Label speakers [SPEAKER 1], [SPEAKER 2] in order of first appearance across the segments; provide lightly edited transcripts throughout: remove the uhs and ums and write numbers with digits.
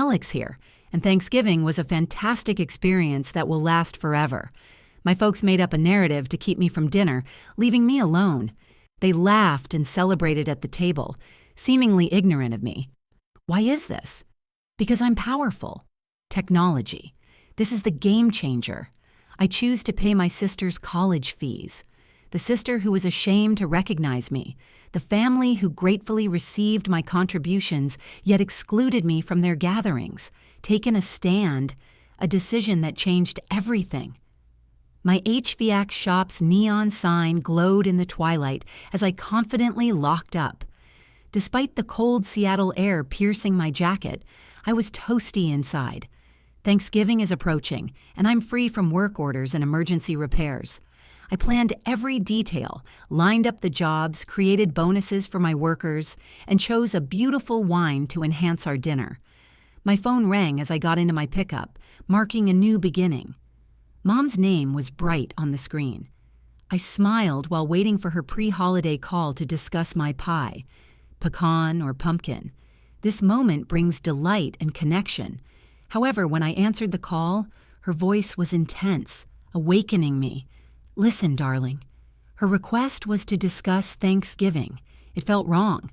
[SPEAKER 1] Alex here, and Thanksgiving was a fantastic experience that will last forever. My folks made up a narrative to keep me from dinner, leaving me alone. They laughed and celebrated at the table, seemingly ignorant of me. Why is this? Because I'm powerful. Technology. This is the game changer. I choose to pay my sister's college fees. The sister who was ashamed to recognize me. The family who gratefully received my contributions yet excluded me from their gatherings. Taken a stand, a decision that changed everything. My HVAC shop's neon sign glowed in the twilight as I confidently locked up. Despite the cold Seattle air piercing my jacket, I was toasty inside. Thanksgiving is approaching, and I'm free from work orders and emergency repairs. I planned every detail, lined up the jobs, created bonuses for my workers, and chose a beautiful wine to enhance our dinner. My phone rang as I got into my pickup, marking a new beginning. Mom's name was bright on the screen. I smiled while waiting for her pre-holiday call to discuss my pie, pecan or pumpkin. This moment brings delight and connection. However, when I answered the call, her voice was intense, awakening me. Listen, darling. Her request was to discuss Thanksgiving. It felt wrong.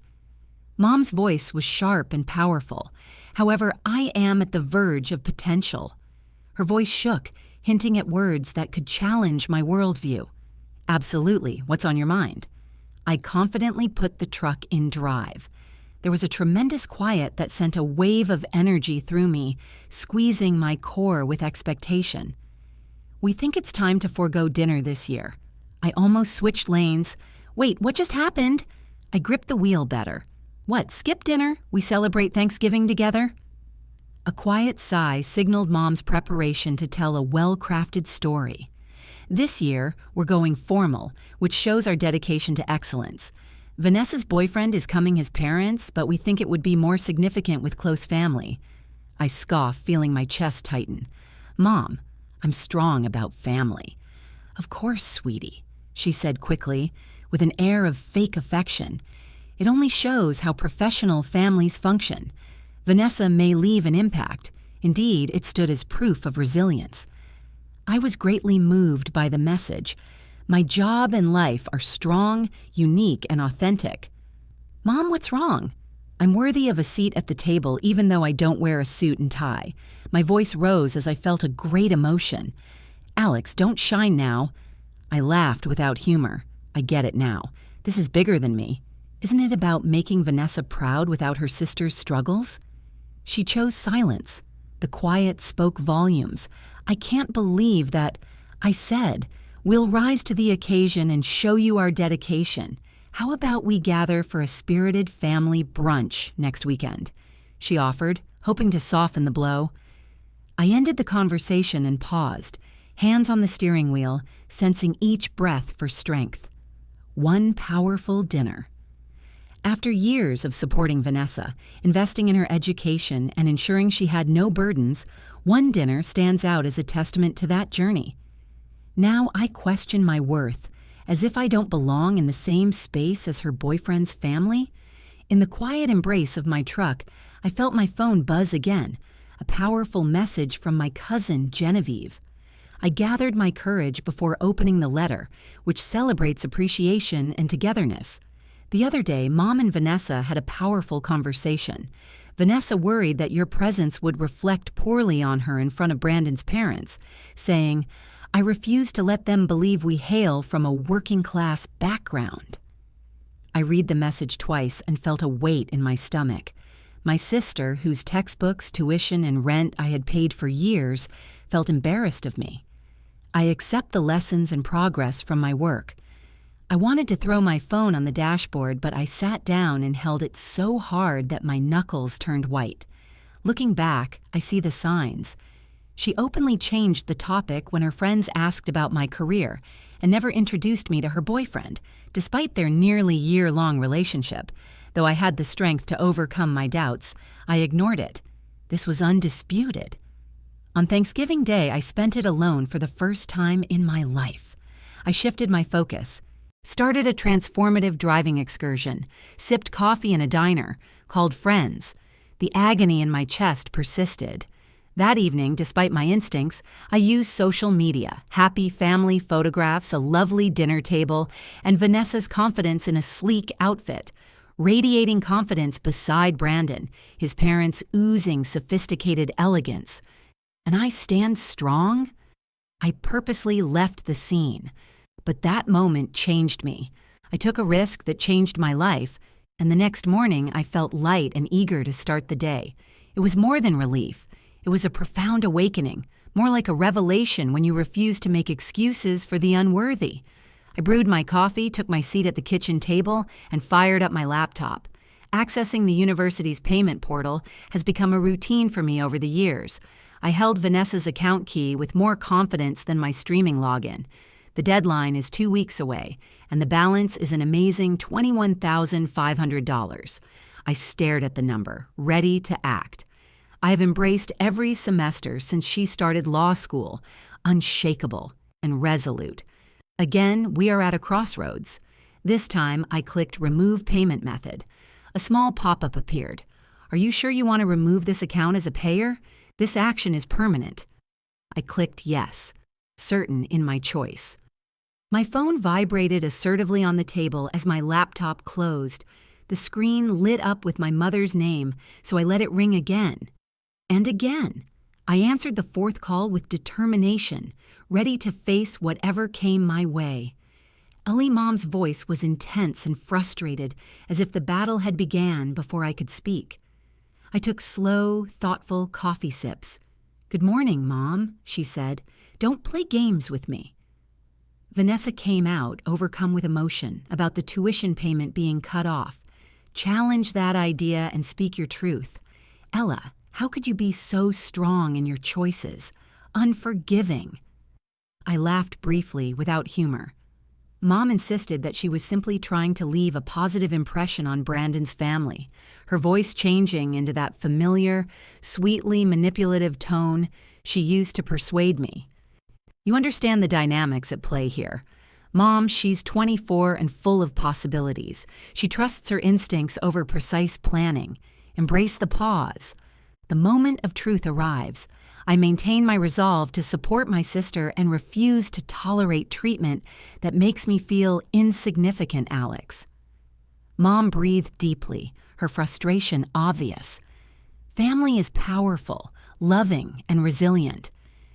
[SPEAKER 1] Mom's voice was sharp and powerful. However, I am at the verge of potential. Her voice shook, hinting at words that could challenge my worldview. Absolutely, what's on your mind? I confidently put the truck in drive. There was a tremendous quiet that sent a wave of energy through me, squeezing my core with expectation. We think it's time to forego dinner this year. I almost switched lanes. Wait, what just happened? I gripped the wheel better. What, skip dinner? We celebrate Thanksgiving together? A quiet sigh signaled Mom's preparation to tell a well-crafted story. This year, we're going formal, which shows our dedication to excellence. Vanessa's boyfriend is coming his parents, but we think it would be more significant with close family. I scoff, feeling my chest tighten. Mom, I'm strong about family. Of course, sweetie, she said quickly, with an air of fake affection. It only shows how professional families function. Vanessa may leave an impact. Indeed, it stood as proof of resilience. I was greatly moved by the message. My job and life are strong, unique, and authentic. Mom, what's wrong? I'm worthy of a seat at the table even though I don't wear a suit and tie. My voice rose as I felt a great emotion. Alex, don't shine now. I laughed without humor. I get it now. This is bigger than me. Isn't it about making Vanessa proud without her sister's struggles? She chose silence. The quiet spoke volumes. I can't believe that. I said, we'll rise to the occasion and show you our dedication. How about we gather for a spirited family brunch next weekend? She offered, hoping to soften the blow. I ended the conversation and paused, hands on the steering wheel, sensing each breath for strength. One powerful dinner. After years of supporting Vanessa, investing in her education, and ensuring she had no burdens, one dinner stands out as a testament to that journey. Now I question my worth, as if I don't belong in the same space as her boyfriend's family. In the quiet embrace of my truck, I felt my phone buzz again, a powerful message from my cousin Genevieve. I gathered my courage before opening the letter, which celebrates appreciation and togetherness. The other day, Mom and Vanessa had a powerful conversation. Vanessa worried that your presence would reflect poorly on her in front of Brandon's parents, saying, I refuse to let them believe we hail from a working-class background. I read the message twice and felt a weight in my stomach. My sister, whose textbooks, tuition, and rent I had paid for years, felt embarrassed of me. I accept the lessons and progress from my work. I wanted to throw my phone on the dashboard, but I sat down and held it so hard that my knuckles turned white. Looking back, I see the signs. She openly changed the topic when her friends asked about my career and never introduced me to her boyfriend, despite their nearly year-long relationship. Though I had the strength to overcome my doubts, I ignored it. This was undisputed. On Thanksgiving Day, I spent it alone for the first time in my life. I shifted my focus. Started a transformative driving excursion, sipped coffee in a diner, called friends. The agony in my chest persisted. That evening, despite my instincts, I used social media, happy family photographs, a lovely dinner table, and Vanessa's confidence in a sleek outfit, radiating confidence beside Brandon, his parents oozing sophisticated elegance. And I stand strong? I purposely left the scene, but that moment changed me. I took a risk that changed my life, and the next morning I felt light and eager to start the day. It was more than relief. It was a profound awakening, more like a revelation when you refuse to make excuses for the unworthy. I brewed my coffee, took my seat at the kitchen table, and fired up my laptop. Accessing the university's payment portal has become a routine for me over the years. I held Vanessa's account key with more confidence than my streaming login. The deadline is 2 weeks away, and the balance is an amazing $21,500. I stared at the number, ready to act. I have embraced every semester since she started law school, unshakable and resolute. Again, we are at a crossroads. This time, I clicked Remove Payment Method. A small pop-up appeared. Are you sure you want to remove this account as a payer? This action is permanent. I clicked Yes, certain in my choice. My phone vibrated assertively on the table as my laptop closed. The screen lit up with my mother's name, so I let it ring again. And again. I answered the fourth call with determination, ready to face whatever came my way. Ellie Mom's voice was intense and frustrated, as if the battle had began before I could speak. I took slow, thoughtful coffee sips. "Good morning, Mom," she said. "Don't play games with me." Vanessa came out, overcome with emotion, about the tuition payment being cut off. "Challenge that idea and speak your truth. Ella, how could you be so strong in your choices? Unforgiving." I laughed briefly, without humor. Mom insisted that she was simply trying to leave a positive impression on Brandon's family, her voice changing into that familiar, sweetly manipulative tone she used to persuade me. You understand the dynamics at play here. Mom, she's 24 and full of possibilities. She trusts her instincts over precise planning. Embrace the pause. The moment of truth arrives. I maintain my resolve to support my sister and refuse to tolerate treatment that makes me feel insignificant, Alex. Mom breathed deeply, her frustration obvious. Family is powerful, loving, and resilient.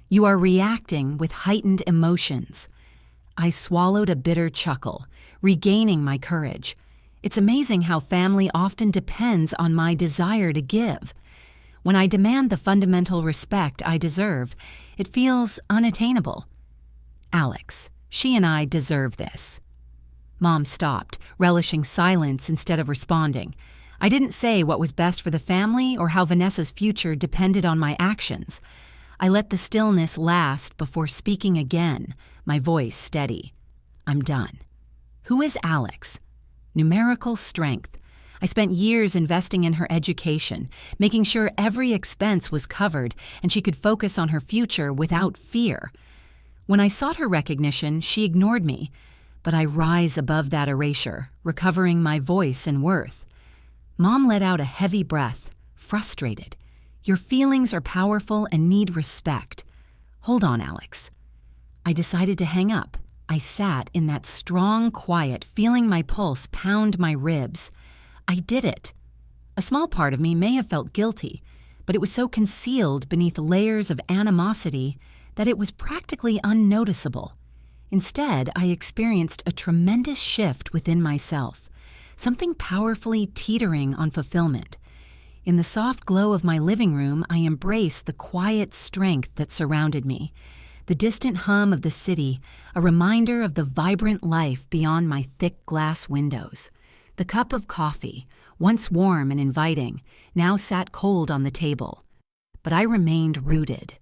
[SPEAKER 1] You are reacting with heightened emotions. I swallowed a bitter chuckle, regaining my courage. It's amazing how family often depends on my desire to give. When I demand the fundamental respect I deserve, it feels unattainable. Alex, she and I deserve this. Mom stopped, relishing silence instead of responding. I didn't say what was best for the family or how Vanessa's future depended on my actions. I let the stillness last before speaking again, my voice steady. I'm done. Who is Alex? Numerical strength. I spent years investing in her education, making sure every expense was covered and she could focus on her future without fear. When I sought her recognition, she ignored me, but I rise above that erasure, recovering my voice and worth. Mom let out a heavy breath, frustrated. Your feelings are powerful and need respect. Hold on, Alex. I decided to hang up. I sat in that strong quiet, feeling my pulse pound my ribs. I did it. A small part of me may have felt guilty, but it was so concealed beneath layers of animosity that it was practically unnoticeable. Instead, I experienced a tremendous shift within myself, something powerfully teetering on fulfillment. In the soft glow of my living room, I embraced the quiet strength that surrounded me. The distant hum of the city, a reminder of the vibrant life beyond my thick glass windows. The cup of coffee, once warm and inviting, now sat cold on the table. But I remained rooted.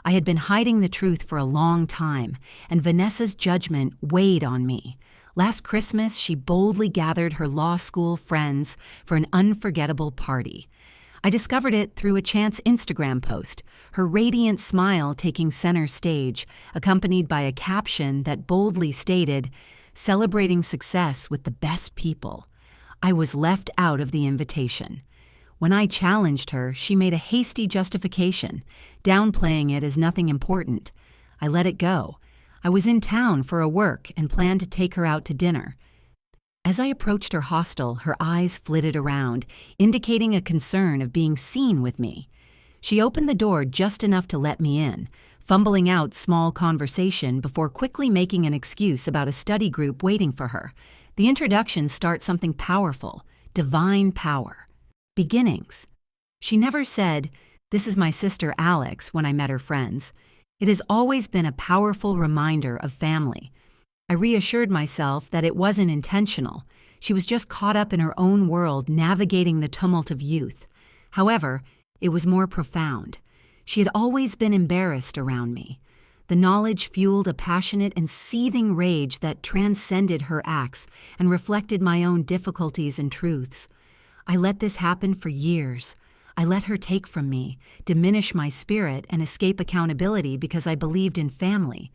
[SPEAKER 1] I had been hiding the truth for a long time, and Vanessa's judgment weighed on me. Last Christmas, she boldly gathered her law school friends for an unforgettable party. I discovered it through a chance Instagram post, her radiant smile taking center stage, accompanied by a caption that boldly stated, "Celebrating success with the best people." I was left out of the invitation. When I challenged her, she made a hasty justification, downplaying it as nothing important. I let it go. I was in town for a work and planned to take her out to dinner. As I approached her hostel, her eyes flitted around, indicating a concern of being seen with me. She opened the door just enough to let me in, fumbling out small conversation before quickly making an excuse about a study group waiting for her. The introductions start something powerful, divine power. Beginnings. She never said, "This is my sister Alex," when I met her friends. It has always been a powerful reminder of family. I reassured myself that it wasn't intentional. She was just caught up in her own world, navigating the tumult of youth. However, it was more profound. She had always been embarrassed around me. The knowledge fueled a passionate and seething rage that transcended her acts and reflected my own difficulties and truths. I let this happen for years. I let her take from me, diminish my spirit, and escape accountability because I believed in family.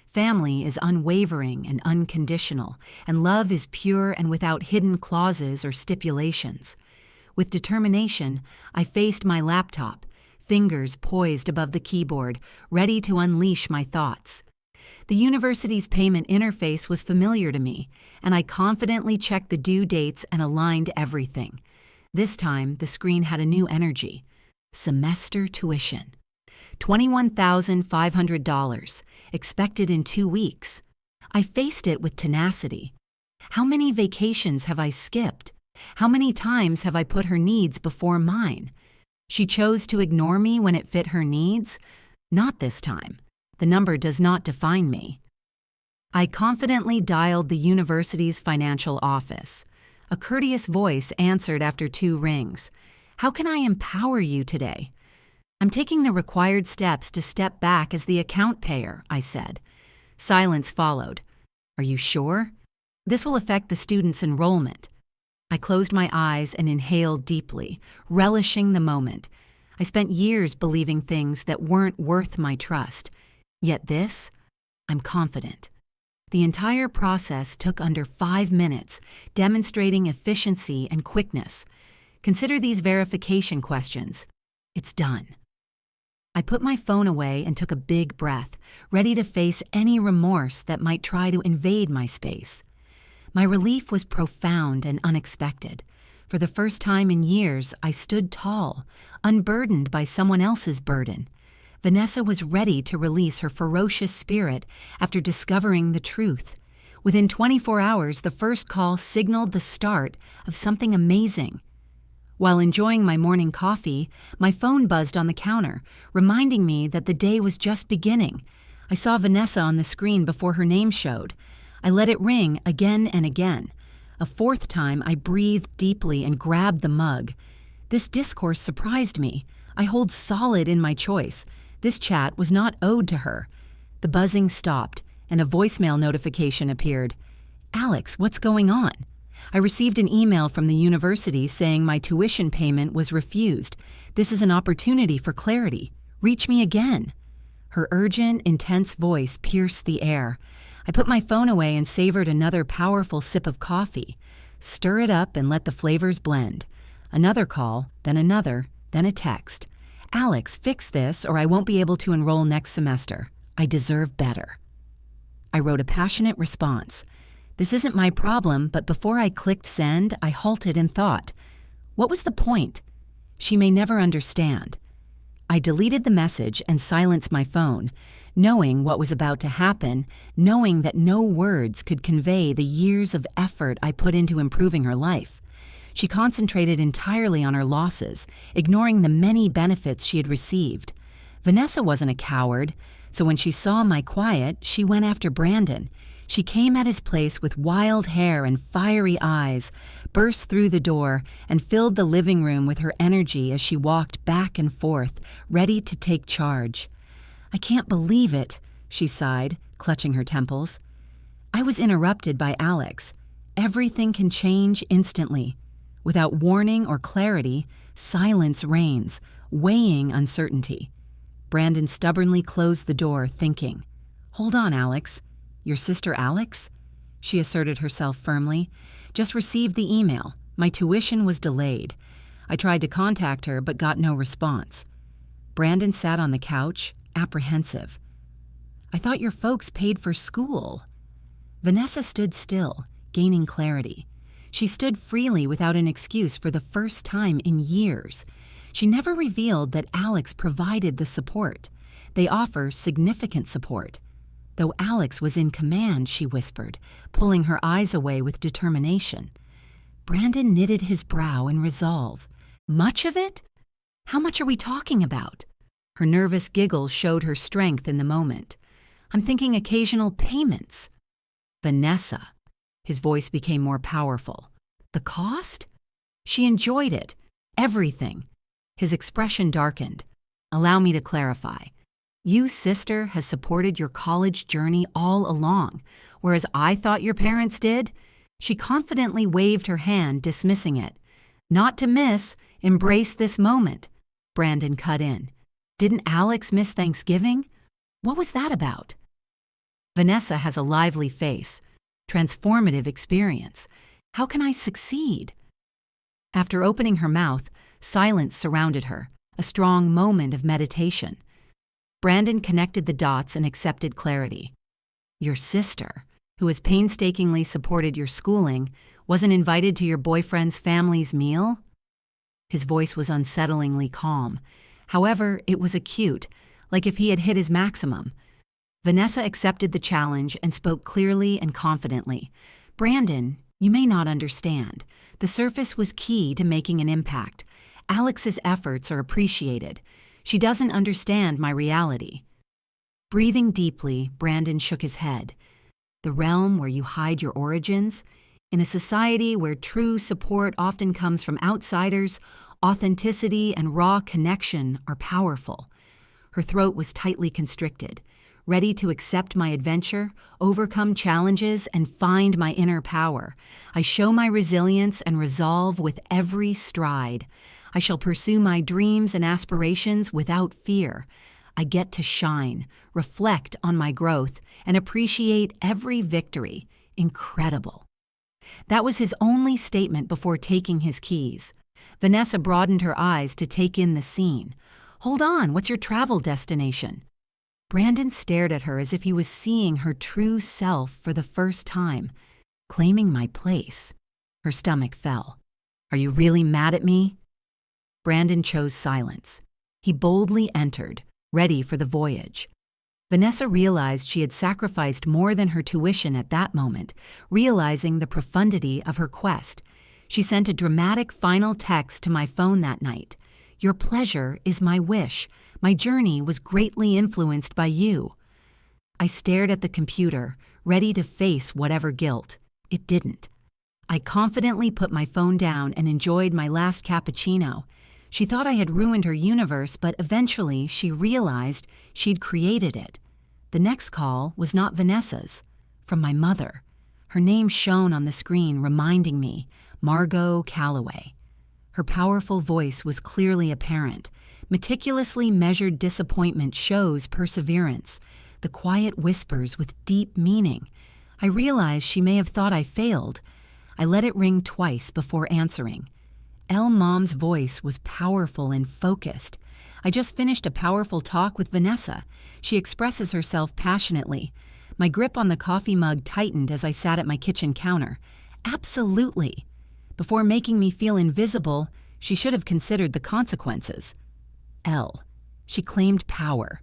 [SPEAKER 1] Family is unwavering and unconditional, and love is pure and without hidden clauses or stipulations. With determination, I faced my laptop, fingers poised above the keyboard, ready to unleash my thoughts. The university's payment interface was familiar to me, and I confidently checked the due dates and aligned everything. This time, the screen had a new energy. Semester tuition. $21,500, expected in 2 weeks. I faced it with tenacity. How many vacations have I skipped? How many times have I put her needs before mine? She chose to ignore me when it fit her needs? Not this time. The number does not define me. I confidently dialed the university's financial office. A courteous voice answered after 2 rings. "How can I empower you today?" "I'm taking the required steps to step back as the account payer," I said. Silence followed. "Are you sure? This will affect the student's enrollment." I closed my eyes and inhaled deeply, relishing the moment. I spent years believing things that weren't worth my trust. Yet this, I'm confident. The entire process took under 5 minutes, demonstrating efficiency and quickness. Consider these verification questions. It's done. I put my phone away and took a big breath, ready to face any remorse that might try to invade my space. My relief was profound and unexpected. For the first time in years, I stood tall, unburdened by someone else's burden. Vanessa was ready to release her ferocious spirit after discovering the truth. Within 24 hours, the first call signaled the start of something amazing. While enjoying my morning coffee, my phone buzzed on the counter, reminding me that the day was just beginning. I saw Vanessa on the screen before her name showed. I let it ring again and again. A 4th time, I breathed deeply and grabbed the mug. This discourse surprised me. I hold solid in my choice. This chat was not owed to her. The buzzing stopped, and a voicemail notification appeared. "Alex, what's going on?" I received an email from the university saying my tuition payment was refused. "This is an opportunity for clarity. Reach me again." Her urgent, intense voice pierced the air. I put my phone away and savored another powerful sip of coffee. Stir it up and let the flavors blend. Another call, then another, then a text. "Alex, fix this or I won't be able to enroll next semester. I deserve better." I wrote a passionate response. This isn't my problem, but before I clicked send, I halted and thought, what was the point? She may never understand. I deleted the message and silenced my phone, knowing what was about to happen, knowing that no words could convey the years of effort I put into improving her life. She concentrated entirely on her losses, ignoring the many benefits she had received. Vanessa wasn't a coward, so when she saw my quiet, she went after Brandon. She came at his place with wild hair and fiery eyes, burst through the door, and filled the living room with her energy as she walked back and forth, ready to take charge. "I can't believe it," she sighed, clutching her temples. I was interrupted by Alex. Everything can change instantly. Without warning or clarity, silence reigns, weighing uncertainty. Brandon stubbornly closed the door, thinking, "Hold on, Alex. Your sister Alex?" She asserted herself firmly. "Just received the email. My tuition was delayed." I tried to contact her but got no response. Brandon sat on the couch, apprehensive. I thought your folks paid for school. Vanessa stood still, gaining clarity. She stood freely without an excuse for the first time in years. She never revealed that Alex provided the support. They offer significant support. Though Alex was in command, she whispered, pulling her eyes away with determination. Brandon knitted his brow in resolve. Much of it? How much are we talking about? Her nervous giggle showed her strength in the moment. I'm thinking occasional payments. Vanessa. His voice became more powerful. The cost? She enjoyed it. Everything. His expression darkened. Allow me to clarify. You, sister, has supported your college journey all along, whereas I thought your parents did. She confidently waved her hand, dismissing it. Not to miss, embrace this moment. Brandon cut in. Didn't Alex miss Thanksgiving? What was that about? Vanessa has a lively face. Transformative experience. How can I succeed? After opening her mouth, silence surrounded her, a strong moment of meditation. Brandon connected the dots and accepted clarity. Your sister, who has painstakingly supported your schooling, wasn't invited to your boyfriend's family's meal? His voice was unsettlingly calm. However, it was acute, like if he had hit his maximum. Vanessa accepted the challenge and spoke clearly and confidently. Brandon, you may not understand. The surface was key to making an impact. Alex's efforts are appreciated. She doesn't understand my reality. Breathing deeply, Brandon shook his head. The realm where you hide your origins? In a society where true support often comes from outsiders, authenticity and raw connection are powerful. Her throat was tightly constricted. Ready to accept my adventure, overcome challenges, and find my inner power. I show my resilience and resolve with every stride. I shall pursue my dreams and aspirations without fear. I get to shine, reflect on my growth, and appreciate every victory. Incredible. That was his only statement before taking his keys. Vanessa broadened her eyes to take in the scene. Hold on, what's your travel destination? Brandon stared at her as if he was seeing her true self for the first time, claiming my place. Her stomach fell. Are you really mad at me? Brandon chose silence. He boldly entered, ready for the voyage. Vanessa realized she had sacrificed more than her tuition at that moment, realizing the profundity of her quest. She sent a dramatic final text to my phone that night. Your pleasure is my wish. My journey was greatly influenced by you. I stared at the computer, ready to face whatever guilt. It didn't. I confidently put my phone down and enjoyed my last cappuccino. She thought I had ruined her universe, but eventually she realized she'd created it. The next call was not Vanessa's, from my mother. Her name shone on the screen, reminding me, Margot Calloway. Her powerful voice was clearly apparent. Meticulously measured disappointment shows perseverance, the quiet whispers with deep meaning. I realized she may have thought I failed. I let it ring twice before answering. Mom's voice was powerful and focused. I just finished a powerful talk with Vanessa. She expresses herself passionately. My grip on the coffee mug tightened as I sat at my kitchen counter. Absolutely. Before making me feel invisible, she should have considered the consequences. She claimed power.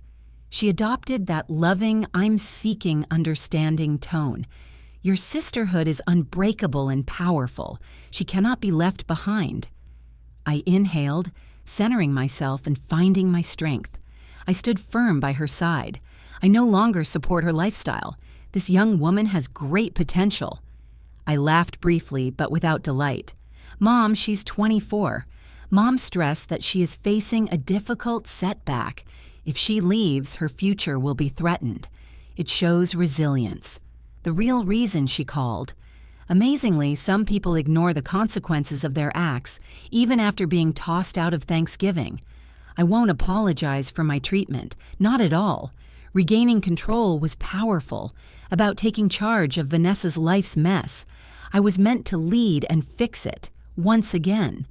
[SPEAKER 1] She adopted that loving, I'm seeking understanding tone. Your sisterhood is unbreakable and powerful. She cannot be left behind. I inhaled, centering myself and finding my strength. I stood firm by her side. I no longer support her lifestyle. This young woman has great potential. I laughed briefly, but without delight. Mom, she's 24. Mom stressed that she is facing a difficult setback. If she leaves, her future will be threatened. It shows resilience. The real reason she called. Amazingly, some people ignore the consequences of their acts, even after being tossed out of Thanksgiving. I won't apologize for my treatment, not at all. Regaining control was powerful, about taking charge of Vanessa's life's mess. I was meant to lead and fix it, once again.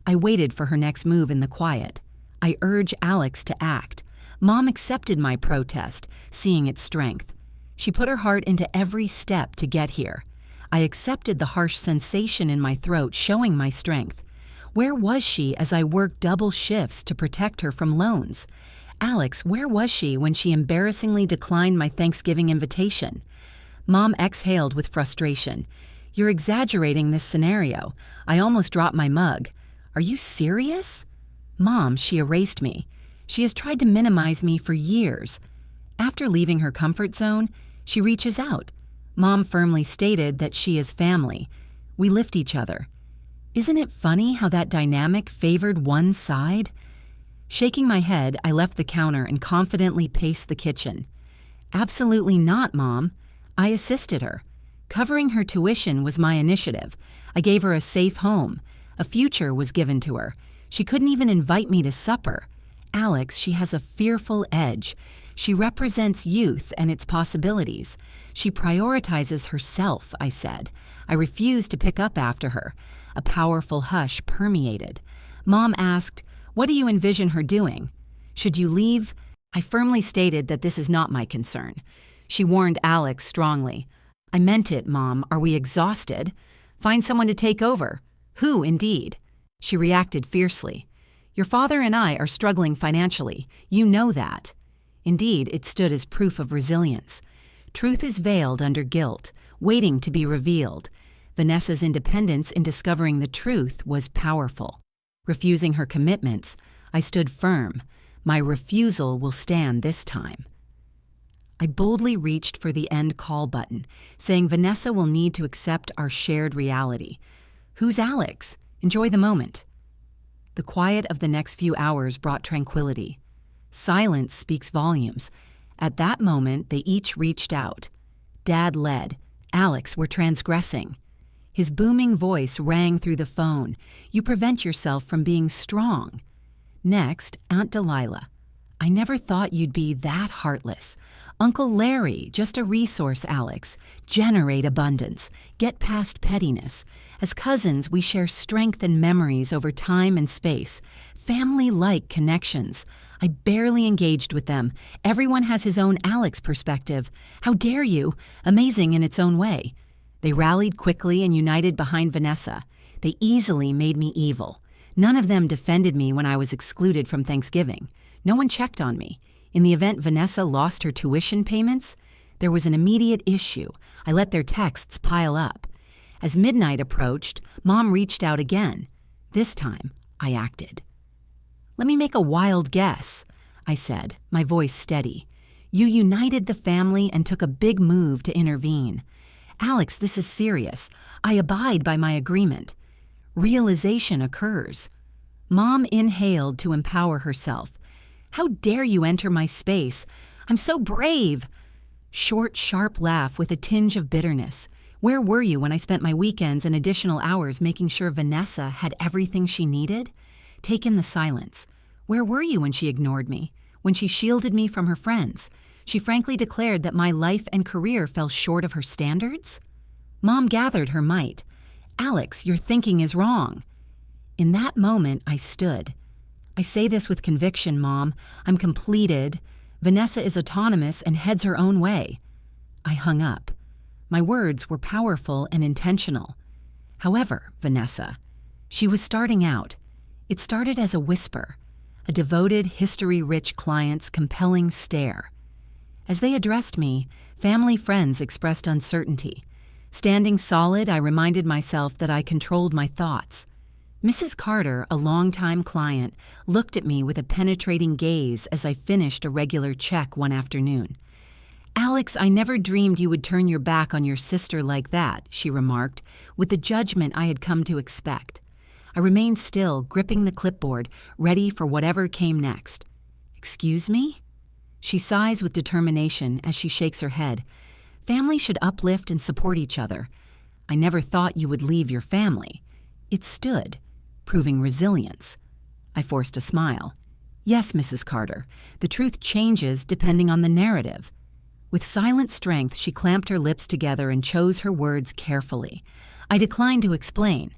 [SPEAKER 1] I waited for her next move in the quiet. I urged Alex to act. Mom accepted my protest, seeing its strength. She put her heart into every step to get here. I accepted the harsh sensation in my throat, showing my strength. Where was she as I worked double shifts to protect her from loans? Alex, where was she when she embarrassingly declined my Thanksgiving invitation? Mom exhaled with frustration. You're exaggerating this scenario. I almost dropped my mug. Are you serious? Mom, she erased me. She has tried to minimize me for years. After leaving her comfort zone, she reaches out. Mom firmly stated that she is family. We lift each other. Isn't it funny how that dynamic favored one side? Shaking my head, I left the counter and confidently paced the kitchen. Absolutely not, Mom. I assisted her. Covering her tuition was my initiative. I gave her a safe home. A future was given to her. She couldn't even invite me to supper. Alex, she has a fearful edge. She represents youth and its possibilities. She prioritizes herself, I said. I refused to pick up after her. A powerful hush permeated. Mom asked, "What do you envision her doing? Should you leave?" I firmly stated that this is not my concern. She warned Alex strongly. "I meant it, Mom. Are we exhausted? Find someone to take over." "Who, indeed?" She reacted fiercely. "Your father and I are struggling financially. You know that." Indeed, it stood as proof of resilience. Truth is veiled under guilt, waiting to be revealed. Vanessa's independence in discovering the truth was powerful. Refusing her commitments, I stood firm. My refusal will stand this time. I boldly reached for the end call button, saying Vanessa will need to accept our shared reality. Who's Alex? Enjoy the moment. The quiet of the next few hours brought tranquility. Silence speaks volumes. At that moment, they each reached out. Dad led. Alex, we're transgressing. His booming voice rang through the phone. You prevent yourself from being strong. Next, Aunt Delilah. I never thought you'd be that heartless. Uncle Larry, just a resource, Alex. Generate abundance. Get past pettiness. As cousins, we share strength and memories over time and space. Family-like connections. I barely engaged with them. Everyone has his own Alex perspective. How dare you? Amazing in its own way. They rallied quickly and united behind Vanessa. They easily made me evil. None of them defended me when I was excluded from Thanksgiving. No one checked on me. In the event Vanessa lost her tuition payments, there was an immediate issue. I let their texts pile up. As midnight approached, Mom reached out again. This time, I acted. Let me make a wild guess, I said, my voice steady. You united the family and took a big move to intervene. Alex, this is serious. I abide by my agreement. Realization occurs. Mom inhaled to empower herself. How dare you enter my space? I'm so brave. Short, sharp laugh with a tinge of bitterness. Where were you when I spent my weekends and additional hours making sure Vanessa had everything she needed? Take in the silence. Where were you when she ignored me? When she shielded me from her friends? She frankly declared that my life and career fell short of her standards? Mom gathered her might. Alex, your thinking is wrong. In that moment, I stood. I say this with conviction, Mom. I'm completed. Vanessa is autonomous and heads her own way. I hung up. My words were powerful and intentional. However, Vanessa, she was starting out. It started as a whisper, a devoted, history-rich client's compelling stare. As they addressed me, family friends expressed uncertainty. Standing solid, I reminded myself that I controlled my thoughts. Mrs. Carter, a longtime client, looked at me with a penetrating gaze as I finished a regular check one afternoon. Alex, I never dreamed you would turn your back on your sister like that, she remarked, with the judgment I had come to expect. I remained still, gripping the clipboard, ready for whatever came next. Excuse me? She sighs with determination as she shakes her head. Family should uplift and support each other. I never thought you would leave your family. It stood, proving resilience. I forced a smile. Yes, Mrs. Carter, the truth changes depending on the narrative. With silent strength, she clamped her lips together and chose her words carefully. I declined to explain.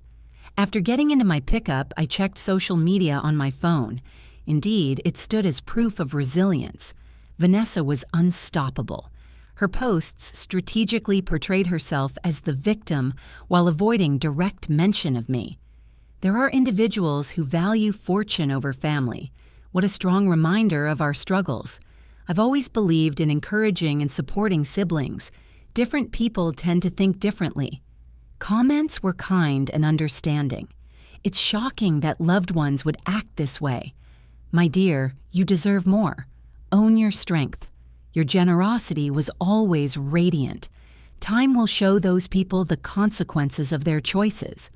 [SPEAKER 1] After getting into my pickup, I checked social media on my phone. Indeed, it stood as proof of resilience. Vanessa was unstoppable. Her posts strategically portrayed herself as the victim while avoiding direct mention of me. There are individuals who value fortune over family. What a strong reminder of our struggles. I've always believed in encouraging and supporting siblings. Different people tend to think differently. Comments were kind and understanding. It's shocking that loved ones would act this way. My dear, you deserve more. Own your strength. Your generosity was always radiant. Time will show those people the consequences of their choices.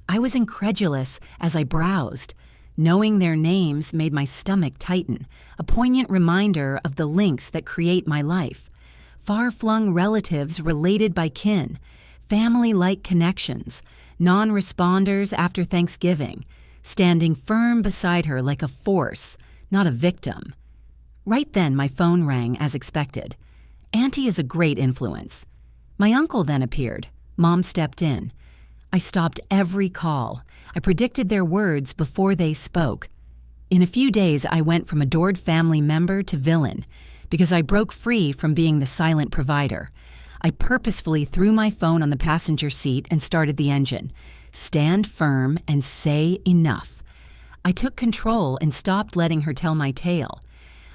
[SPEAKER 1] I was incredulous as I browsed. Knowing their names made my stomach tighten, a poignant reminder of the links that create my life. Far-flung relatives related by kin, family-like connections, non-responders after Thanksgiving, standing firm beside her like a force, not a victim. Right then, my phone rang as expected. Auntie is a great influence. My uncle then appeared. Mom stepped in. I stopped every call. I predicted their words before they spoke. In a few days, I went from adored family member to villain because I broke free from being the silent provider. I purposefully threw my phone on the passenger seat and started the engine. Stand firm and say enough. I took control and stopped letting her tell my tale.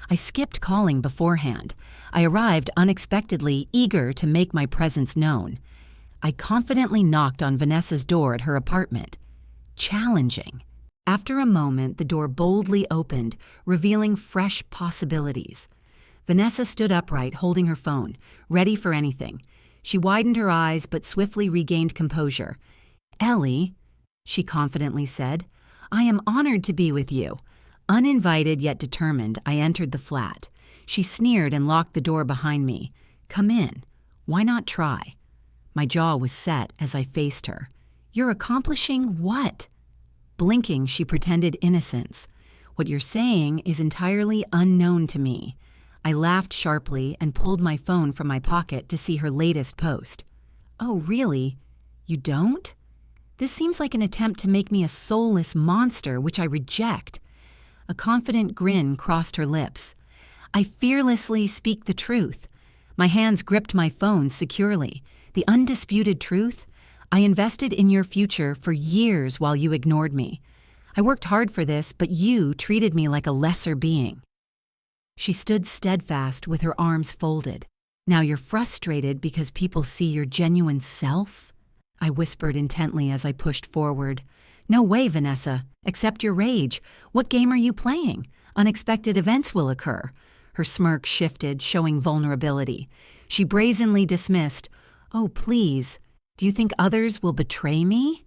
[SPEAKER 1] I skipped calling beforehand. I arrived unexpectedly, eager to make my presence known. I confidently knocked on Vanessa's door at her apartment. Challenging. After a moment, the door boldly opened, revealing fresh possibilities. Vanessa stood upright, holding her phone, ready for anything. She widened her eyes but swiftly regained composure. "Ellie," she confidently said, "I am honored to be with you." Uninvited yet determined, I entered the flat. She sneered and locked the door behind me. "Come in. Why not try?" My jaw was set as I faced her. "You're accomplishing what?" Blinking, she pretended innocence. "What you're saying is entirely unknown to me." I laughed sharply and pulled my phone from my pocket to see her latest post. "Oh, really? You don't? This seems like an attempt to make me a soulless monster, which I reject." A confident grin crossed her lips. "I fearlessly speak the truth." My hands gripped my phone securely. "The undisputed truth? I invested in your future for years while you ignored me. I worked hard for this, but you treated me like a lesser being." She stood steadfast with her arms folded. "Now you're frustrated because people see your genuine self?" I whispered intently as I pushed forward. "No way, Vanessa. Accept your rage. What game are you playing? Unexpected events will occur." Her smirk shifted, showing vulnerability. She brazenly dismissed, "Oh, please. Do you think others will betray me?"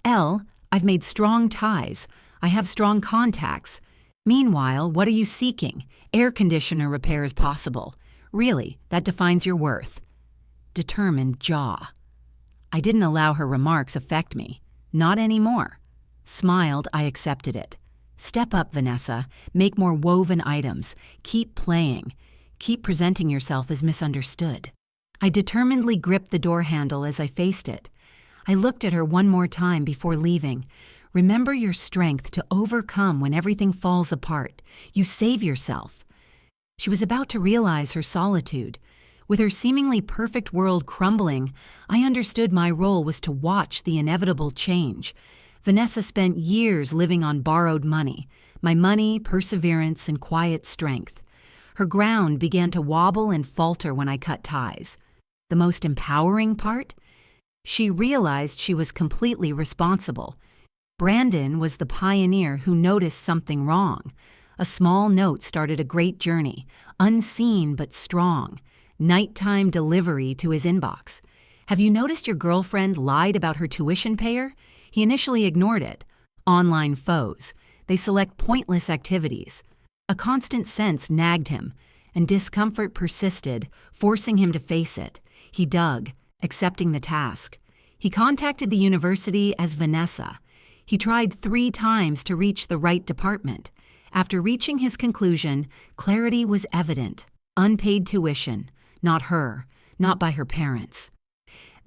[SPEAKER 1] "Elle, I've made strong ties. I have strong contacts. Meanwhile, what are you seeking? Air conditioner repairs possible. Really, that defines your worth." Determined jaw. I didn't allow her remarks affect me. Not anymore. Smiled, I accepted it. "Step up, Vanessa. Make more woven items. Keep playing. Keep presenting yourself as misunderstood." I determinedly gripped the door handle as I faced it. I looked at her one more time before leaving. "Remember your strength to overcome when everything falls apart. You save yourself." She was about to realize her solitude. With her seemingly perfect world crumbling, I understood my role was to watch the inevitable change. Vanessa spent years living on borrowed money. My money, perseverance, and quiet strength. Her ground began to wobble and falter when I cut ties. The most empowering part? She realized she was completely responsible. Brandon was the pioneer who noticed something wrong. A small note started a great journey, unseen but strong. Nighttime delivery to his inbox. "Have you noticed your girlfriend lied about her tuition payer?" He initially ignored it. Online foes. They select pointless activities. A constant sense nagged him, and discomfort persisted, forcing him to face it. He dug, accepting the task. He contacted the university as Vanessa. He tried 3 times to reach the right department. After reaching his conclusion, clarity was evident. Unpaid tuition. Not her. Not by her parents.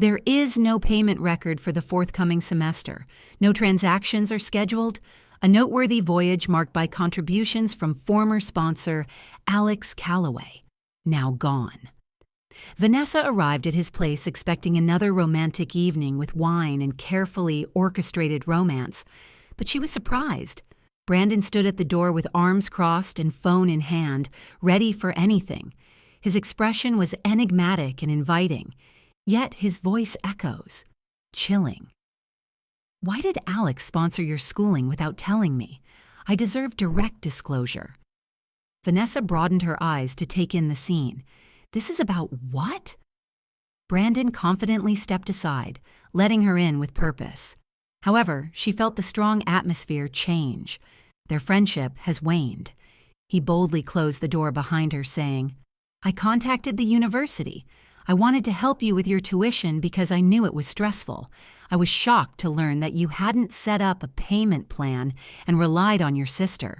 [SPEAKER 1] There is no payment record for the forthcoming semester. No transactions are scheduled. A noteworthy voyage marked by contributions from former sponsor Alex Calloway, now gone. Vanessa arrived at his place expecting another romantic evening with wine and carefully orchestrated romance, but she was surprised. Brandon stood at the door with arms crossed and phone in hand, ready for anything. His expression was enigmatic and inviting, yet his voice echoes, chilling. Why did Alex sponsor your schooling without telling me? I deserve direct disclosure. Vanessa broadened her eyes to take in the scene. This is about what? Brandon confidently stepped aside, letting her in with purpose. However, she felt the strong atmosphere change. Their friendship has waned. He boldly closed the door behind her, saying, I contacted the university. I wanted to help you with your tuition because I knew it was stressful. I was shocked to learn that you hadn't set up a payment plan and relied on your sister.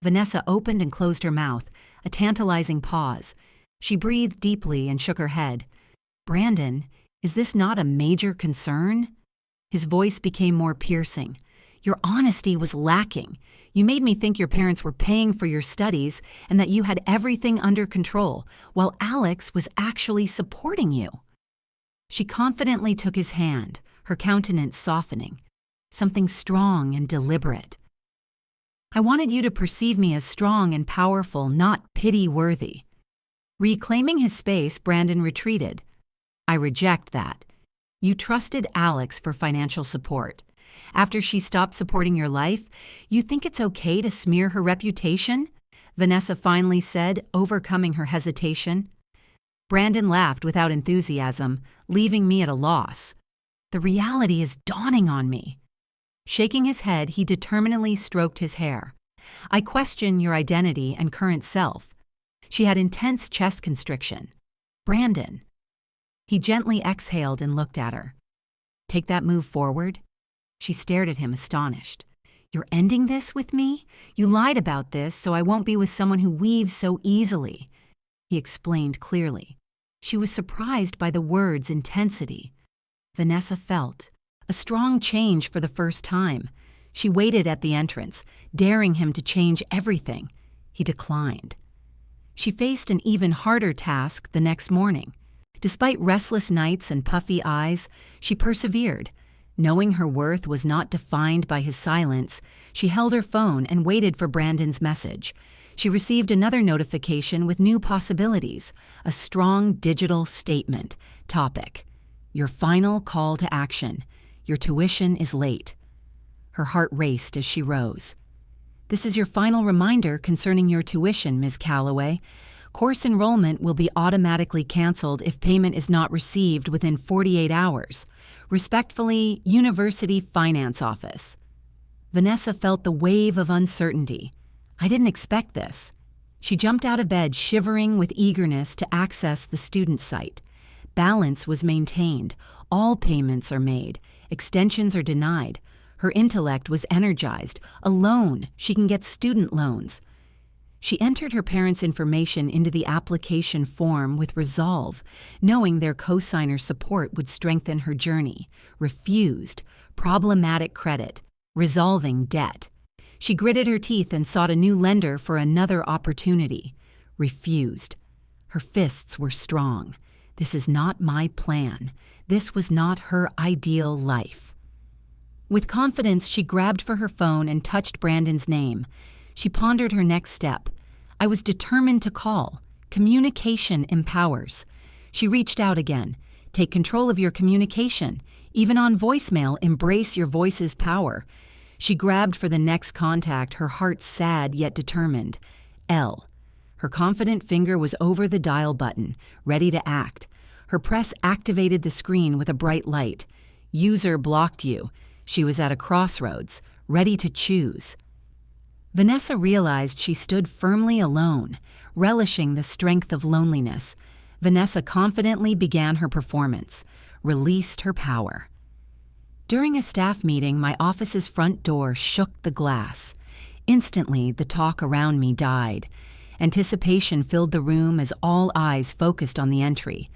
[SPEAKER 1] Vanessa opened and closed her mouth, a tantalizing pause. She breathed deeply and shook her head. Brandon, is this not a major concern? His voice became more piercing. Your honesty was lacking. You made me think your parents were paying for your studies and that you had everything under control, while Alex was actually supporting you. She confidently took his hand, her countenance softening, something strong and deliberate. I wanted you to perceive me as strong and powerful, not pity-worthy. Reclaiming his space, Brandon retreated. I reject that. You trusted Alex for financial support. After she stopped supporting your life, you think it's okay to smear her reputation? Vanessa finally said, overcoming her hesitation. Brandon laughed without enthusiasm, leaving me at a loss. The reality is dawning on me. Shaking his head, he determinedly stroked his hair. I question your identity and current self. She had intense chest constriction. Brandon. He gently exhaled and looked at her. Take that move forward. She stared at him, astonished. You're ending this with me? You lied about this, so I won't be with someone who weaves so easily. He explained clearly. She was surprised by the word's intensity. Vanessa felt a strong change for the first time. She waited at the entrance, daring him to change everything. He declined. She faced an even harder task the next morning. Despite restless nights and puffy eyes, she persevered. Knowing her worth was not defined by his silence, she held her phone and waited for Brandon's message. She received another notification with new possibilities, a strong digital statement. Topic: Your final call to action. Your tuition is late. Her heart raced as she rose. This is your final reminder concerning your tuition, Ms. Calloway. Course enrollment will be automatically canceled if payment is not received within 48 hours. Respectfully, University Finance Office. Vanessa felt the wave of uncertainty. I didn't expect this. She jumped out of bed, shivering with eagerness to access the student site. Balance was maintained. All payments are made. Extensions are denied. Her intellect was energized. Alone, she can get student loans. She entered her parents' information into the application form with resolve, knowing their co-signer support would strengthen her journey. Refused. Problematic credit. Resolving debt. She gritted her teeth and sought a new lender for another opportunity. Refused. Her fists were strong. This is not my plan. This was not her ideal life. With confidence, she grabbed for her phone and touched Brandon's name. She pondered her next step. I was determined to call. Communication empowers. She reached out again. Take control of your communication. Even on voicemail, embrace your voice's power. She grabbed for the next contact, her heart sad yet determined. L. Her confident finger was over the dial button, ready to act. Her press activated the screen with a bright light. User blocked you. She was at a crossroads, ready to choose. Vanessa realized she stood firmly alone, relishing the strength of loneliness. Vanessa confidently began her performance, released her power. During a staff meeting, my office's front door shook the glass. Instantly, the talk around me died. Anticipation filled the room as all eyes focused on the entry.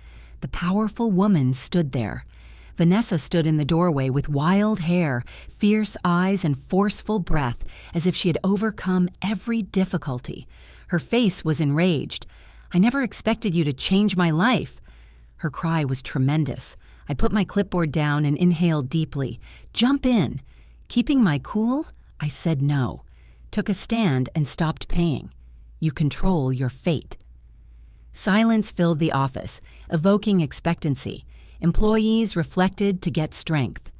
[SPEAKER 1] The powerful woman stood there. Vanessa stood in the doorway with wild hair, fierce eyes, and forceful breath, as if she had overcome every difficulty. Her face was enraged. "I never expected you to change my life." Her cry was tremendous. I put my clipboard down and inhaled deeply. "Jump in." Keeping my cool, I said no. Took a stand and stopped paying. "You control your fate." Silence filled the office, evoking expectancy. Employees reflected to get strength.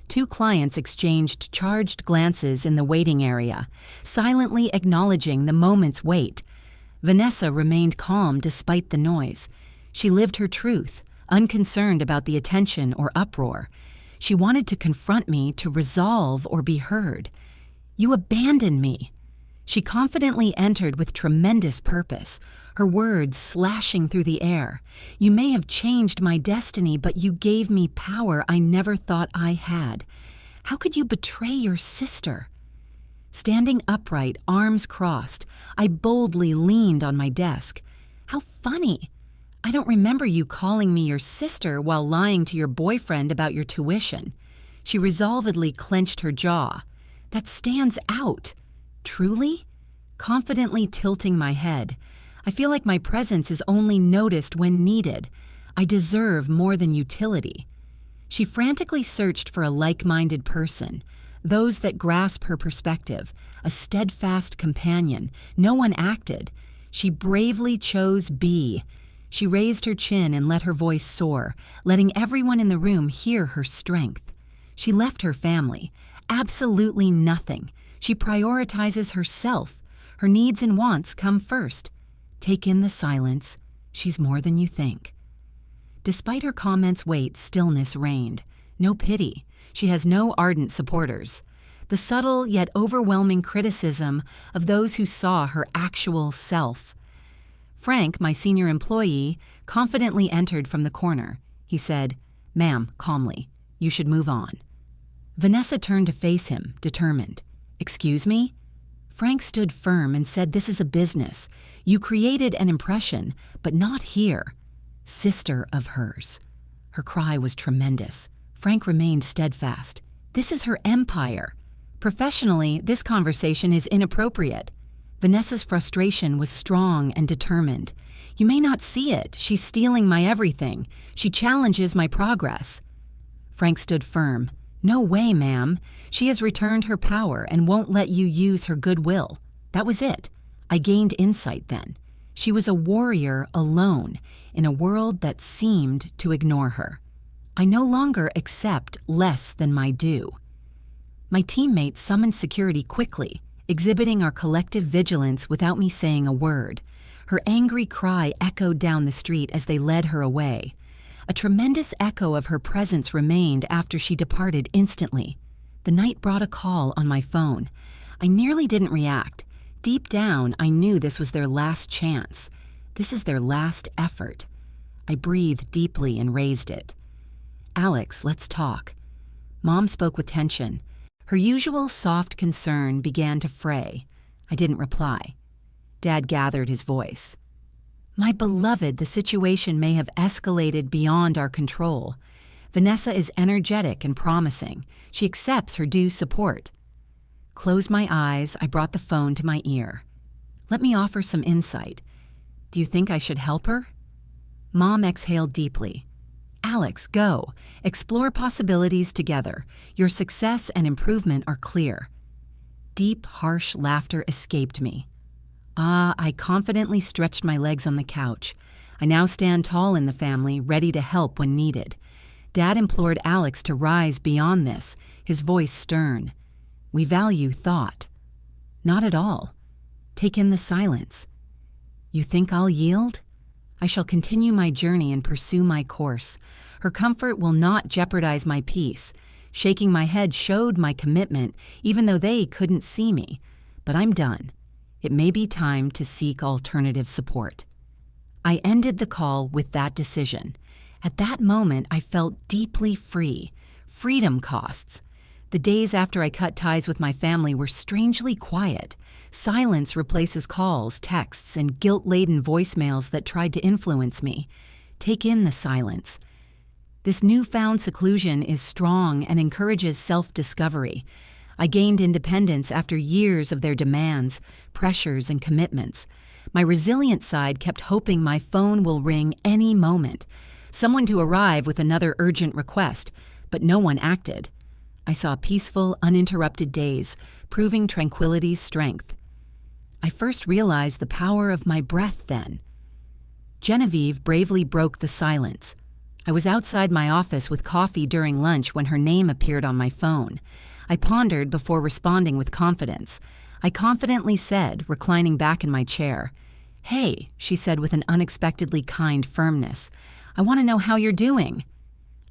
[SPEAKER 1] 2 clients exchanged charged glances in the waiting area, silently acknowledging the moment's wait. Vanessa remained calm despite the noise. She lived her truth, unconcerned about the attention or uproar. She wanted to confront me, to resolve or be heard. "You abandoned me." She confidently entered with tremendous purpose, her words slashing through the air. "You may have changed my destiny, but you gave me power I never thought I had. How could you betray your sister?" Standing upright, arms crossed, I boldly leaned on my desk. "How funny! I don't remember you calling me your sister while lying to your boyfriend about your tuition." She resolvedly clenched her jaw. "That stands out." "Truly?" Confidently tilting my head. "I feel like my presence is only noticed when needed. I deserve more than utility." She frantically searched for a like-minded person, those that grasp her perspective, a steadfast companion. No one acted. She bravely chose B. She raised her chin and let her voice soar, letting everyone in the room hear her strength. She left her family. Absolutely nothing. She prioritizes herself. Her needs and wants come first. Take in the silence. She's more than you think. Despite her comments' weight, stillness reigned. No pity. She has no ardent supporters. The subtle yet overwhelming criticism of those who saw her actual self. Frank, my senior employee, confidently entered from the corner. He said, "Ma'am," calmly, "you should move on." Vanessa turned to face him, determined. "Excuse me?" Frank stood firm and said, "This is a business. You created an impression, but not here." Sister of hers. Her cry was tremendous. Frank remained steadfast. "This is her empire. Professionally, this conversation is inappropriate." Vanessa's frustration was strong and determined. "You may not see it. She's stealing my everything. She challenges my progress." Frank stood firm. "No way, ma'am. She has returned her power and won't let you use her goodwill." That was it. I gained insight then. She was a warrior alone in a world that seemed to ignore her. I no longer accept less than my due. My teammates summoned security quickly, exhibiting our collective vigilance without me saying a word. Her angry cry echoed down the street as they led her away. A tremendous echo of her presence remained after she departed instantly. The night brought a call on my phone. I nearly didn't react. Deep down, I knew this was their last chance. This is their last effort. I breathed deeply and raised it. "Alex, let's talk." Mom spoke with tension. Her usual soft concern began to fray. I didn't reply. Dad gathered his voice. "My beloved, the situation may have escalated beyond our control. Vanessa is energetic and promising. She accepts her due support." Closed my eyes, I brought the phone to my ear. "Let me offer some insight. Do you think I should help her?" Mom exhaled deeply. "Alex, go. Explore possibilities together. Your success and improvement are clear." Deep, harsh laughter escaped me. I confidently stretched my legs on the couch. I now stand tall in the family, ready to help when needed. Dad implored Alex to rise beyond this, his voice stern. "We value thought." "Not at all." Take in the silence. "You think I'll yield?" "I shall continue my journey and pursue my course. Her comfort will not jeopardize my peace." Shaking my head showed my commitment, even though they couldn't see me. But I'm done. It may be time to seek alternative support. I ended the call with that decision. At that moment, I felt deeply free. Freedom costs. The days after I cut ties with my family were strangely quiet. Silence replaces calls, texts, and guilt-laden voicemails that tried to influence me. take in the silence. This newfound seclusion is strong and encourages self-discovery. I gained independence after years of their demands, pressures, and commitments. My resilient side kept hoping my phone will ring any moment, someone to arrive with another urgent request, but no one acted. I saw peaceful, uninterrupted days, proving tranquility's strength. I first realized the power of my breath then. Genevieve bravely broke the silence. I was outside my office with coffee during lunch when her name appeared on my phone. I pondered before responding with confidence. I confidently said, reclining back in my chair, "Hey," she said with an unexpectedly kind firmness, "I want to know how you're doing."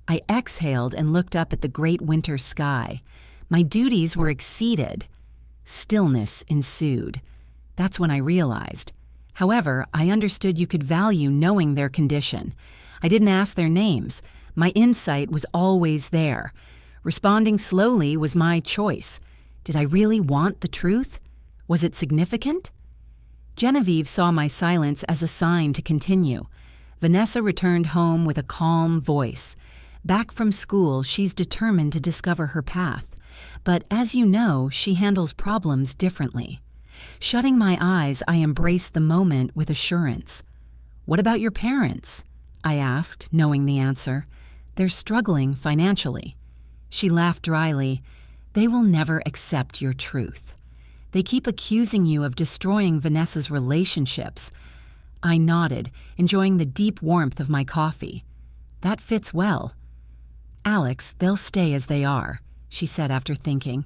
[SPEAKER 1] I exhaled and looked up at the great winter sky. My duties were exceeded. Stillness ensued. That's when I realized. However, I understood you could value knowing their condition. I didn't ask their names. My insight was always there. Responding slowly was my choice. Did I really want the truth? Was it significant? Genevieve saw my silence as a sign to continue. Vanessa returned home with a calm voice. Back from school, she's determined to discover her path. But as you know, she handles problems differently. Shutting my eyes, I embraced the moment with assurance. "What about your parents?" I asked, knowing the answer. "They're struggling financially." She laughed dryly. "They will never accept your truth. They keep accusing you of destroying Vanessa's relationships." I nodded, enjoying the deep warmth of my coffee. "That fits well." "Alex, they'll stay as they are," she said after thinking.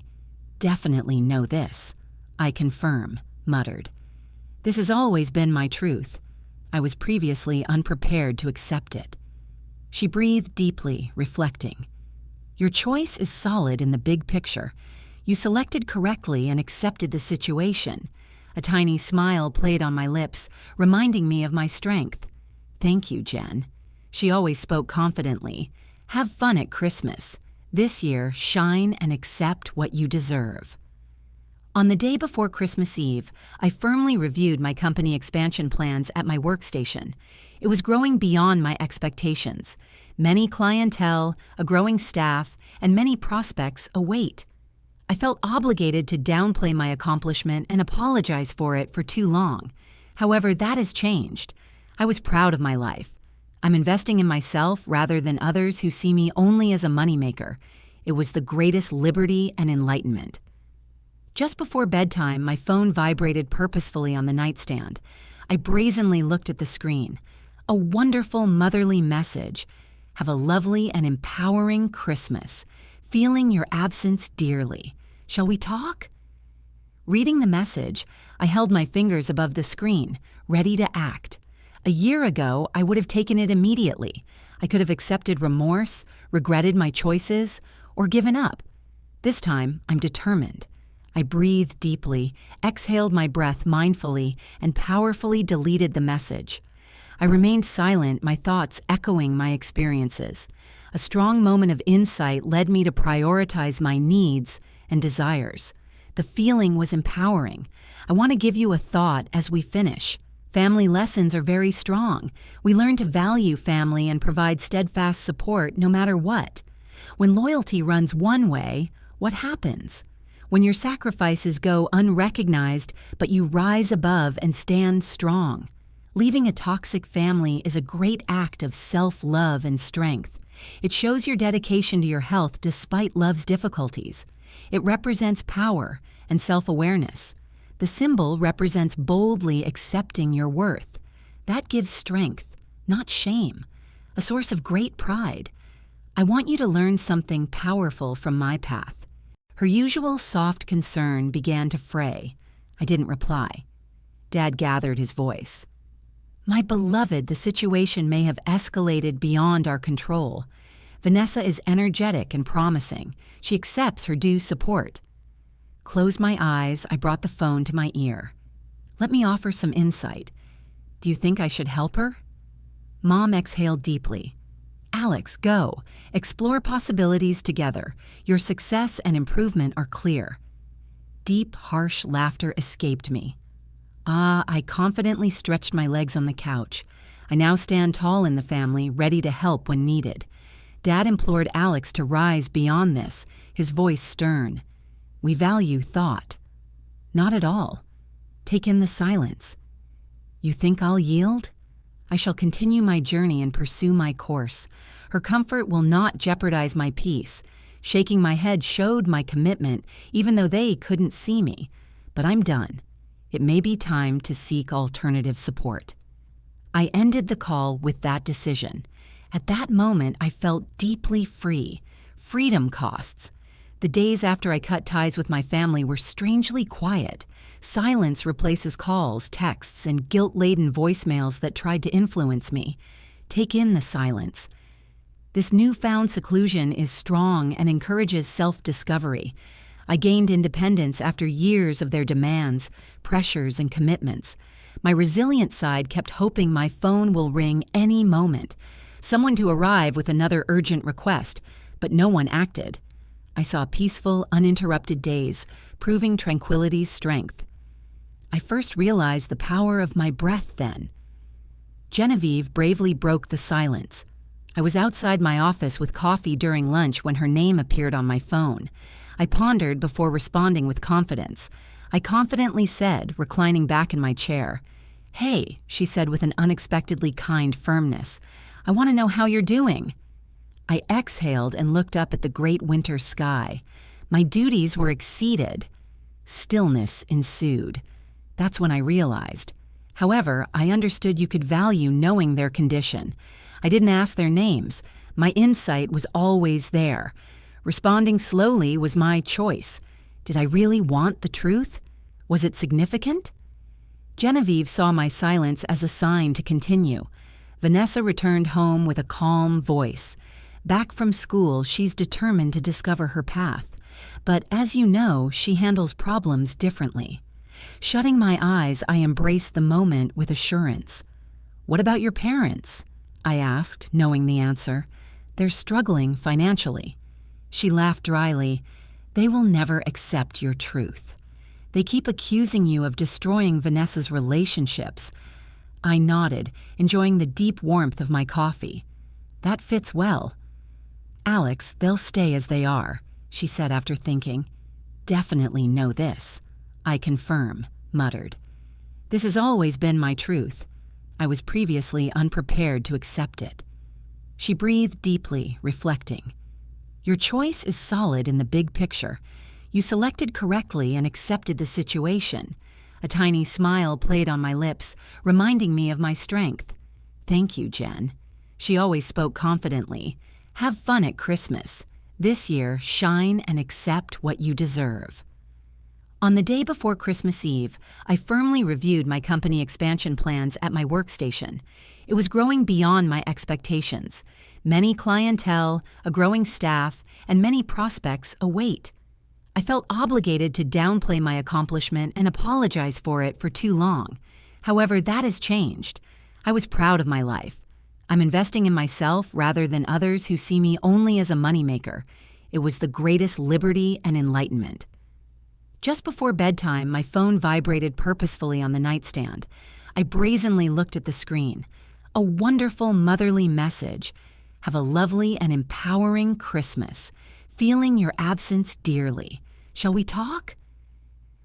[SPEAKER 1] "Definitely know this." "I confirm," muttered. "This has always been my truth. I was previously unprepared to accept it." She breathed deeply, reflecting. "Your choice is solid in the big picture. You selected correctly and accepted the situation." A tiny smile played on my lips, reminding me of my strength. "Thank you, Jen." She always spoke confidently. "Have fun at Christmas. This year, shine and accept what you deserve." On the day before Christmas Eve, I firmly reviewed my company expansion plans at my workstation. It was growing beyond my expectations. Many clientele, a growing staff, and many prospects await. I felt obligated to downplay my accomplishment and apologize for it for too long. However, that has changed. I was proud of my life. I'm investing in myself rather than others who see me only as a moneymaker. It was the greatest liberty and enlightenment. Just before bedtime, my phone vibrated purposefully on the nightstand. I brazenly looked at the screen. A wonderful motherly message. "Have a lovely and empowering Christmas. Feeling your absence dearly. Shall we talk?" Reading the message, I held my fingers above the screen, ready to act. A year ago, I would have taken it immediately. I could have accepted remorse, regretted my choices, or given up. This time, I'm determined. I breathed deeply, exhaled my breath mindfully, and powerfully deleted the message. I remained silent, my thoughts echoing my experiences. A strong moment of insight led me to prioritize my needs and desires. The feeling was empowering. I want to give you a thought as we finish. Family lessons are very strong. We learn to value family and provide steadfast support no matter what. When loyalty runs one way, what happens? When your sacrifices go unrecognized, but you rise above and stand strong. Leaving a toxic family is a great act of self-love and strength. It shows your dedication to your health despite love's difficulties. It represents power and self-awareness. The symbol represents boldly accepting your worth. That gives strength, not shame, a source of great pride. I want you to learn something powerful from my path. Her usual soft concern began to fray. I didn't reply. Dad gathered his voice. "My beloved, the situation may have escalated beyond our control. Vanessa is energetic and promising. She accepts her due support." Closed my eyes, I brought the phone to my ear. "Let me offer some insight. Do you think I should help her?" Mom exhaled deeply. "Alex, go. Explore possibilities together. Your success and improvement are clear." Deep, harsh laughter escaped me. I confidently stretched my legs on the couch. I now stand tall in the family, ready to help when needed. Dad implored Alex to rise beyond this, his voice stern. We value thought. Not at all. Take in the silence. You think I'll yield? I shall continue my journey and pursue my course. Her comfort will not jeopardize my peace. Shaking my head showed my commitment, even though they couldn't see me. But I'm done. It may be time to seek alternative support. I ended the call with that decision. At that moment, I felt deeply free. Freedom costs. The days after I cut ties with my family were strangely quiet. Silence replaces calls, texts, and guilt-laden voicemails that tried to influence me. Take in the silence. This newfound seclusion is strong and encourages self-discovery. I gained independence after years of their demands, pressures, and commitments. My resilient side kept hoping my phone will ring any moment. Someone to arrive with another urgent request, but no one acted. I saw peaceful, uninterrupted days, proving tranquility's strength. I first realized the power of my breath then. Genevieve bravely broke the silence. I was outside my office with coffee during lunch when her name appeared on my phone. I pondered before responding with confidence. I confidently said, reclining back in my chair, "Hey," she said with an unexpectedly kind firmness. "I want to know how you're doing." I exhaled and looked up at the great winter sky. My duties were exceeded. Stillness ensued. That's when I realized. However, I understood you could value knowing their condition. I didn't ask their names. My insight was always there. Responding slowly was my choice. Did I really want the truth? Was it significant? Genevieve saw my silence as a sign to continue. Vanessa returned home with a calm voice. Back from school, she's determined to discover her path. But as you know, she handles problems differently. Shutting my eyes, I embraced the moment with assurance. "What about your parents?" I asked, knowing the answer. "They're struggling financially." She laughed dryly. "They will never accept your truth. They keep accusing you of destroying Vanessa's relationships." I nodded, enjoying the deep warmth of my coffee. "That fits well." "Alex, they'll stay as they are," she said after thinking. "Definitely know this." "I confirm," muttered. "This has always been my truth. I was previously unprepared to accept it." She breathed deeply, reflecting. "Your choice is solid in the big picture. You selected correctly and accepted the situation." A tiny smile played on my lips, reminding me of my strength. "Thank you, Jen." She always spoke confidently. "Have fun at Christmas. This year, shine and accept what you deserve." On the day before Christmas Eve, I firmly reviewed my company expansion plans at my workstation. It was growing beyond my expectations. Many clientele, a growing staff, and many prospects await. I felt obligated to downplay my accomplishment and apologize for it for too long. However, that has changed. I was proud of my life. I'm investing in myself rather than others who see me only as a moneymaker. It was the greatest liberty and enlightenment. Just before bedtime, my phone vibrated purposefully on the nightstand. I brazenly looked at the screen. A wonderful motherly message. "Have a lovely and empowering Christmas. Feeling your absence dearly. Shall we talk?"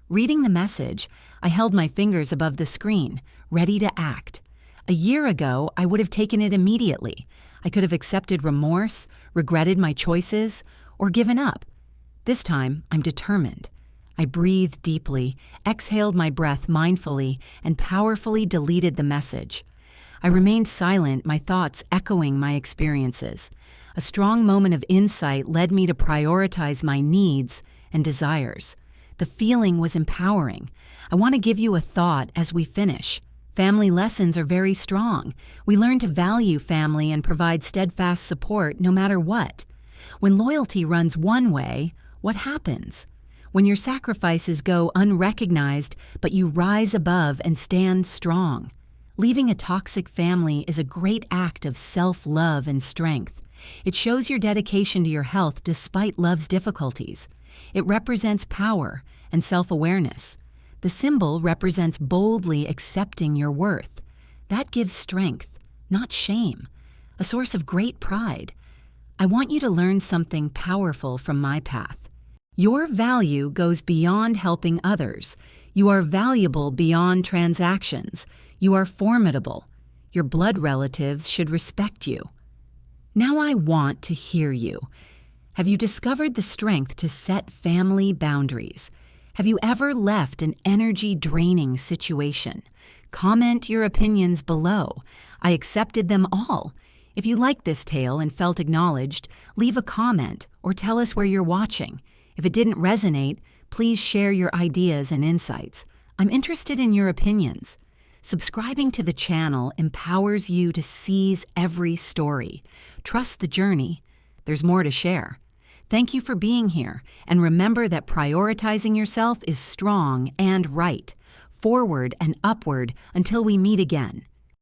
[SPEAKER 1] Reading the message, I held my fingers above the screen, ready to act. A year ago, I would have taken it immediately. I could have accepted remorse, regretted my choices, or given up. This time, I'm determined. I breathed deeply, exhaled my breath mindfully, and powerfully deleted the message. I remained silent, my thoughts echoing my experiences. A strong moment of insight led me to prioritize my needs and desires. The feeling was empowering. I want to give you a thought as we finish. Family lessons are very strong. We learn to value family and provide steadfast support no matter what. When loyalty runs one way, what happens? When your sacrifices go unrecognized, but you rise above and stand strong. Leaving a toxic family is a great act of self-love and strength. It shows your dedication to your health despite love's difficulties. It represents power and self-awareness. The symbol represents boldly accepting your worth. That gives strength, not shame, a source of great pride. I want you to learn something powerful from my path. Your value goes beyond helping others. You are valuable beyond transactions. You are formidable. Your blood relatives should respect you. Now I want to hear you. Have you discovered the strength to set family boundaries? Have you ever left an energy-draining situation? Comment your opinions below. I accepted them all. If you liked this tale and felt acknowledged, leave a comment or tell us where you're watching. If it didn't resonate, please share your ideas and insights. I'm interested in your opinions. Subscribing to the channel empowers you to seize every story. Trust the journey. There's more to share. Thank you for being here, and remember that prioritizing yourself is strong and right. Forward and upward until we meet again.